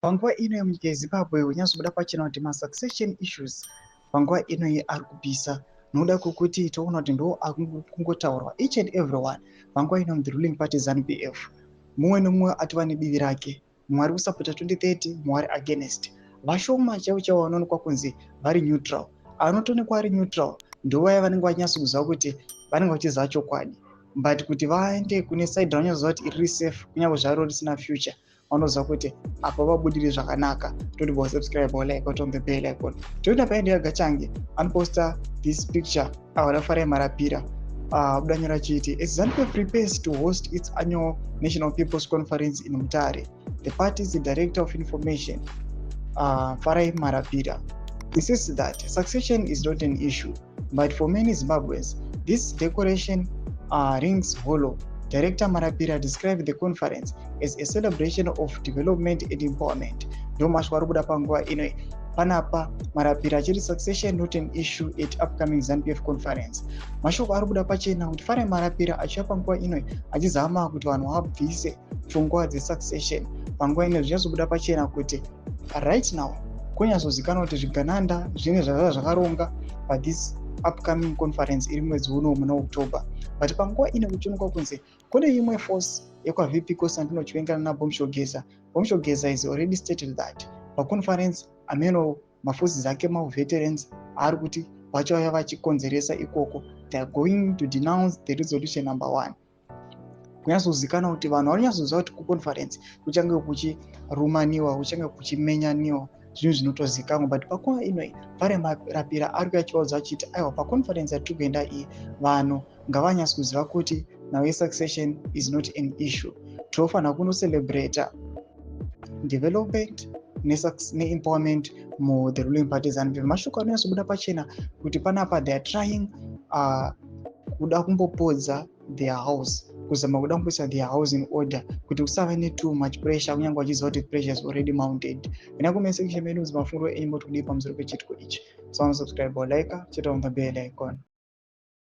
Panguva ino yemunyika yeZimbabwe kunyazobuda pachena kuti ma-succession issues panguva ino ari kupisa nokuda kwekuti toona kuti ndo akungotaurwa each and everyone panguva ino the ruling party ZANU-PF. Mumwe nomumwe atova nedivi rake, mumwe ari kusapota 2030, mumwe ari against. Vashoma chaivo chaivo vanoonekwa kunzi vari neutral. Anotoonekwa ari neutral ndovaya vanenge vachinyatsokuzova kuti vanenge vachiziva chokwadi, but kuti vaende kune side ravanyazoziva kuti iri safe kunyange zvaro risina future, vanoziva kuti apa vabudiri zvakanaka. Don't go subscribe or like on the bell icon. Toenda paende Gachange anoposta this picture Farai Marapira budanyora chiti ZANU-PF prepares to host its annual National People's Conference in Mutare. The party's director of information Farai Marapira insists that succession is not an issue, but for many Zimbabweans this declaration rings hollow. Director Marapira described the conference as a celebration of development and empowerment. Ndomashwa arikubuda panguva ino panapa Marapira achiti succession not an issue at upcoming ZANU-PF conference. Mashoko arikubuda pachena kuti Farai Marapira achiva panguva ino achizama kuti vanhu vabvise pfungwa dzesuccession. Panguva ino zvinyazobuda pachena kuti right now kunyazozikanwa kuti zvigananda zvine zvazva zvakaronga this upcoming conference iri mwedzi uno muna October. But panguva ino kuchionekwa kunzi kune imwe force yekwa-VP Constantino Chiwenga naBomshogeza. Bomshogeza is already stated that paconference ameno maforces ake veterans ari kuti vachauya vachikonzeresa ikoko, they are going to denounce the resolution number 1. Kunyazozikanwa kuti vanhu vanonyazoziva kuti kuconference kuchange kuchirumaniwa, kuchange kuchimenyaniwa, zvinhu zvinotozikanwa. But panguva ino Farai Marapira ari kuyachivaudza achiti aiwa paconference yatiri kuenda iyi vanhu ngavanyatsokuziva kuti now succession is not an issue. Tofanira kundocelebrata development ne-empowerment the ruling party ZANU-PF. Mashoko anonyatsobuda pachena kuti panapa they are trying kuda kumbopodza their house, kuzama kuda kumboisa their house in order kuti kusava ne too much pressure, kunyange vachiziva kuti pressure is already mounted. Ina comment section medu mafunguro enyu moti kudii pamusoro pechitiko ichi. So subscribe or like, cheta on the bell icon.